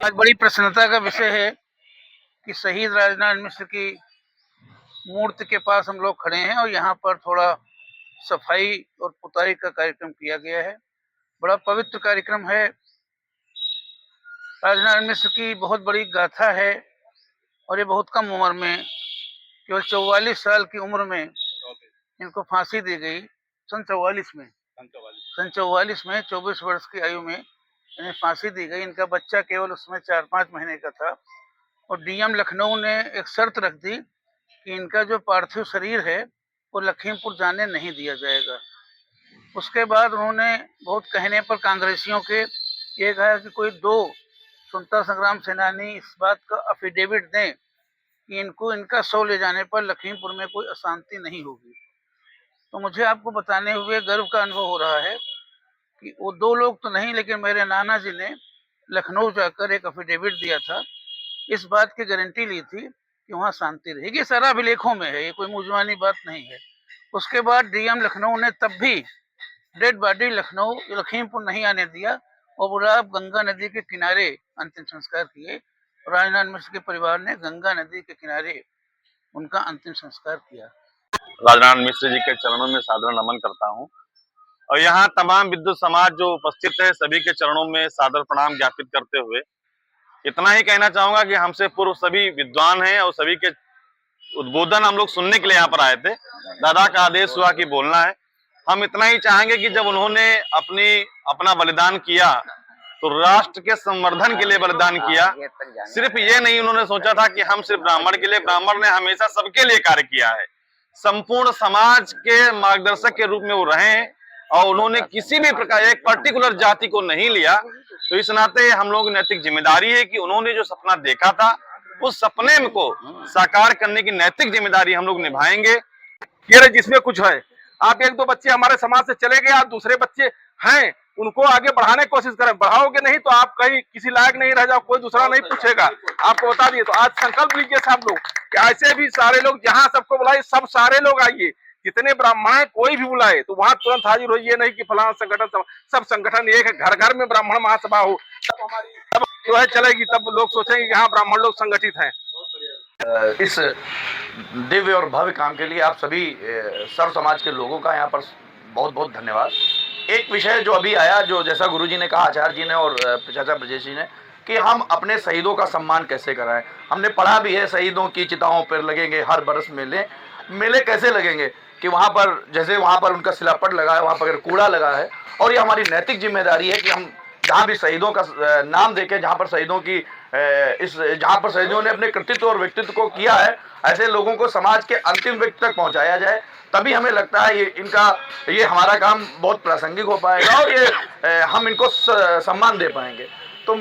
आज बड़ी प्रसन्नता का विषय है कि शहीद राजनारायण मिश्र की मूर्ति के पास हम लोग खड़े हैं और यहाँ पर थोड़ा सफाई और पुताई का कार्यक्रम किया गया है। बड़ा पवित्र कार्यक्रम है। राजनारायण मिश्र की बहुत बड़ी गाथा है और ये बहुत कम उम्र में, केवल 44 साल की उम्र में इनको फांसी दी गई। सन 44 में 24 वर्ष की आयु में इन्हें फांसी दी गई। इनका बच्चा केवल उसमें 4-5 महीने का था और डीएम लखनऊ ने एक शर्त रख दी कि इनका जो पार्थिव शरीर है वो लखीमपुर जाने नहीं दिया जाएगा। उसके बाद उन्होंने बहुत कहने पर कांग्रेसियों के ये कहा कि कोई 2 स्वतंत्रता संग्राम सेनानी इस बात का अफिडेविट दें कि इनको इनका शव ले जाने पर लखीमपुर में कोई अशांति नहीं होगी। तो मुझे आपको बताने हुए गर्व का अनुभव हो रहा है कि वो 2 लोग तो नहीं, लेकिन मेरे नाना जी ने लखनऊ जाकर एक अफिडेविट दिया था, इस बात की गारंटी ली थी कि वहाँ शांति रहेगी। सारा अभिलेखों में है, ये कोई मुजवानी बात नहीं है। उसके बाद डीएम लखनऊ ने तब भी डेड बॉडी लखनऊ लखीमपुर नहीं आने दिया और बुरा गंगा नदी के किनारे अंतिम संस्कार किए। राजनारायण मिश्र के परिवार ने गंगा नदी के किनारे उनका अंतिम संस्कार किया। राजनारायण मिश्र जी के चरणों में सादर नमन करता हूं और यहाँ तमाम विद्युत समाज जो उपस्थित है सभी के चरणों में सादर प्रणाम ज्ञापित करते हुए इतना ही कहना चाहूंगा कि हमसे पूर्व सभी विद्वान हैं और सभी के उद्बोधन हम लोग सुनने के लिए यहाँ पर आए थे। दादा का आदेश हुआ कि बोलना है। हम इतना ही चाहेंगे कि जब उन्होंने अपना बलिदान किया तो राष्ट्र के संवर्धन के लिए बलिदान किया। सिर्फ ये नहीं उन्होंने सोचा था कि हम सिर्फ ब्राह्मण के लिए, ब्राह्मण ने हमेशा सबके लिए कार्य किया है। संपूर्ण समाज के मार्गदर्शक के रूप में वो रहे हैं और उन्होंने किसी भी प्रकार एक पर्टिकुलर जाति को नहीं लिया। तो इस नाते हम लोग नैतिक जिम्मेदारी है कि उन्होंने जो सपना देखा था उस सपने को साकार करने की नैतिक जिम्मेदारी हम लोग निभाएंगे। ये जिसमें कुछ है, आप 1-2 बच्चे हमारे समाज से चले गए, आप दूसरे बच्चे हैं उनको आगे बढ़ाने की कोशिश करें। बढ़ाओगे नहीं तो आप कहीं किसी लायक नहीं रह जाओ, कोई दूसरा नहीं पूछेगा। आपको बता दिए। तो आज संकल्प लीजिए सब लोग कि ऐसे भी सारे लोग जहां सबको बुलाए, सब सारे लोग आइए, जितने ब्राह्मण है कोई भी बुलाए तो वहां तुरंत हाजिर होइए। नहीं कि फलाना संगठन, सब संगठन एक है, घर घर में ब्राह्मण महासभा हो, तब हमारी तब जो है चलेगी। तब लोग सोचेंगे कि हाँ ब्राह्मण लोग संगठित हैं। इस दिव्य और भव्य काम के लिए आप सभी सर्व समाज के लोगों का यहाँ पर बहुत बहुत धन्यवाद। एक विषय जो अभी आया, जो जैसा गुरुजी ने कहा, आचार्य जी ने और चाचा ब्रजेश जी ने, कि हम अपने शहीदों का सम्मान कैसे कराएं। हमने पढ़ा भी है, शहीदों की चिताओं पर लगेंगे हर बरस मेले कैसे लगेंगे कि वहाँ पर जैसे वहाँ पर उनका शिलापट लगा है, वहाँ पर कूड़ा लगा है। और ये हमारी नैतिक जिम्मेदारी है कि हम जहाँ भी शहीदों का नाम देखें, जहाँ पर शहीदों की जहाँ पर शहीदों ने अपने कृतित्व और व्यक्तित्व को किया है, ऐसे लोगों को समाज के अंतिम व्यक्ति तक पहुँचाया जाए। तभी हमें लगता है ये हमारा काम बहुत प्रासंगिक हो पाएगा और ये हम इनको सम्मान दे पाएंगे। तो